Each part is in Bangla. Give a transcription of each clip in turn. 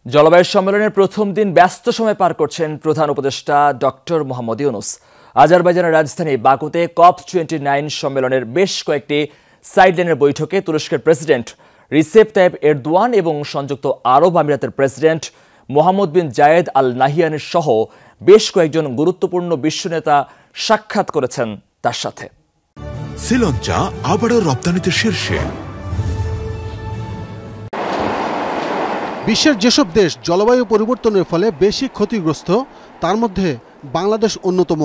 জলবায়ু সম্মেলনের প্রথম দিন ব্যস্ত সময় পার করছেন প্রধান উপদেষ্টা ডক্টর মোহাম্মদ ইউনূস। আজারবাইজানের রাজধানী বাকুতে COP29 সম্মেলনের বেশ কয়েকটি সাইডলাইনের বৈঠকে তুরস্কের প্রেসিডেন্ট রিসেপ তাইয়েপ এরদোয়ান এবং সংযুক্ত আরব আমিরাতের প্রেসিডেন্ট মোহাম্মদ বিন জায়েদ আল নাহিয়ানের সহ বেশ কয়েকজন গুরুত্বপূর্ণ বিশ্বনেতা সাক্ষাৎ করেছেন তার সাথে। শ্রীলঙ্কা আবারও রপ্তানিতে শীর্ষে। বিশ্বের যেসব দেশ জলবায়ু পরিবর্তনের ফলে বেশি ক্ষতিগ্রস্ত তার মধ্যে বাংলাদেশ অন্যতম,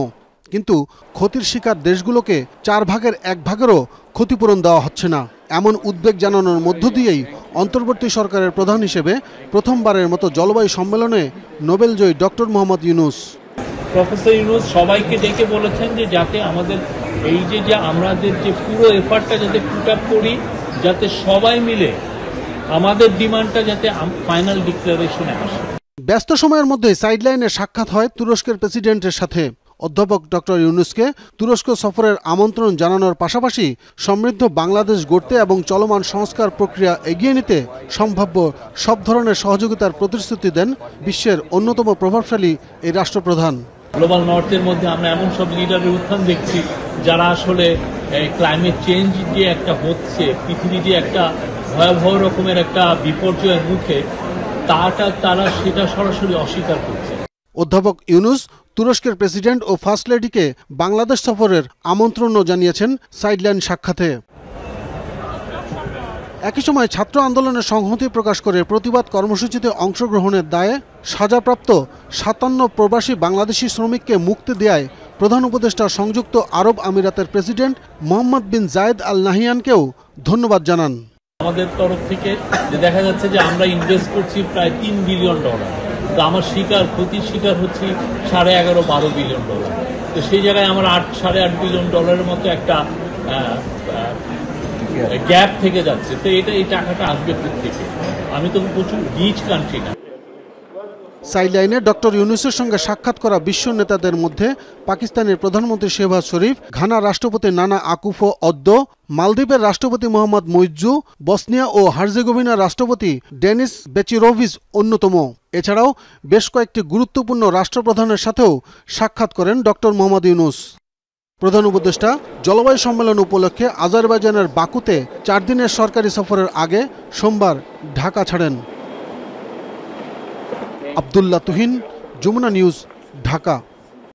কিন্তু ক্ষতির শিকার দেশগুলোকে 4 ভাগের 1 ভাগেরও ক্ষতিপূরণ দেওয়া হচ্ছে না। এমন উদ্বেগ জানানোর মধ্য দিয়েই অন্তর্বর্তী সরকারের প্রধান হিসেবে প্রথমবারের মতো জলবায়ু সম্মেলনে নোবেলজয়ী ডক্টর মোহাম্মদ ইউনূস। প্রফেসর ইউনূস সবাইকে ডেকে বলেছেন যে যাতে আমাদের এই যে আমাদের যে পুরো এফার্টটা যাতে পুট আপ করি, যাতে সবাই মিলে আমাদের ডিমান্ডটা যাতে ফাইনাল ডিক্লারেশনে আসে। ব্যস্ত সময়ের মধ্যে সাইডলাইনে সাক্ষাৎ হয় তুরস্কের প্রেসিডেন্টের সাথে। অধ্যাপক ডক্টর ইউনূসকে তুরস্ক সফরের আমন্ত্রণ জানানোর পাশাপাশি সমৃদ্ধ বাংলাদেশ গড়তে এবং চলমান সংস্কার প্রক্রিয়া এগিয়ে নিতে সম্ভাব্য সব ধরনের সহযোগিতার প্রতিশ্রুতি দেন বিশ্বের অন্যতম প্রভাবশালী এই রাষ্ট্রপ্রধান। গ্লোবাল নর্থের মধ্যে আমরা এমন সব লিডারের উত্থান দেখছি যারা আসলে ক্লাইমেট চেঞ্জ যে একটা হচ্ছে, পৃথিবী যে একটা ভয়াবহ রকমের একটা বিপর্যয়ের মুখে, তারা সেটা সরাসরি অস্বীকার করছে। অধ্যাপক ইউনূস তুরস্কের প্রেসিডেন্ট ও ফার্স্ট লেডিকে বাংলাদেশ সফরের আমন্ত্রণও জানিয়েছেন সাইডলাইন সাক্ষাতে। একই সময় ছাত্র আন্দোলনের সংহতি প্রকাশ করে প্রতিবাদ কর্মসূচিতে অংশগ্রহণের দায়ে সাজাপ্রাপ্ত 57 প্রবাসী বাংলাদেশি শ্রমিককে মুক্তি দেয়ায় প্রধান উপদেষ্টা সংযুক্ত আরব আমিরাতের প্রেসিডেন্ট মোহাম্মদ বিন জায়েদ আল নাহিয়ানকেও ধন্যবাদ জানান। আমাদের তরফ থেকে দেখা যাচ্ছে যে আমরা ইনভেস্ট করছি প্রায় $3 বিলিয়ন, তো আমার ক্ষতির শিকার হচ্ছে $11.5-12 বিলিয়ন। তো সেই জায়গায় আমার $8-8.5 বিলিয়ন মতো একটা গ্যাপ থেকে যাচ্ছে। তো এই টাকাটা আসবে কোত্থেকে? আমি তো প্রচুর রিচ কান্ট্রি না। সাইডলাইনে ডক্টর ইউনূসের সঙ্গে সাক্ষাৎ করা বিশ্ব নেতাদের মধ্যে পাকিস্তানের প্রধানমন্ত্রী শেহবাজ শরীফ, ঘানার রাষ্ট্রপতি নানা আকুফো অদ্দো, মালদ্বীপের রাষ্ট্রপতি মোহাম্মদ মুইজ্জু, বসনিয়া ও হার্জেগোভিনার রাষ্ট্রপতি ডেনিস বেচিরোভিচ অন্যতম। এছাড়াও বেশ কয়েকটি গুরুত্বপূর্ণ রাষ্ট্রপ্রধানের সাথেও সাক্ষাৎ করেন ডক্টর মোহাম্মদ ইউনূস। প্রধান উপদেষ্টা জলবায়ু সম্মেলন উপলক্ষে আজারবাইজানের বাকুতে 4 দিনের সরকারি সফরের আগে সোমবার ঢাকা ছাড়েন। আব্দুল্লাহ তুহিন, যমুনা নিউজ, ঢাকা।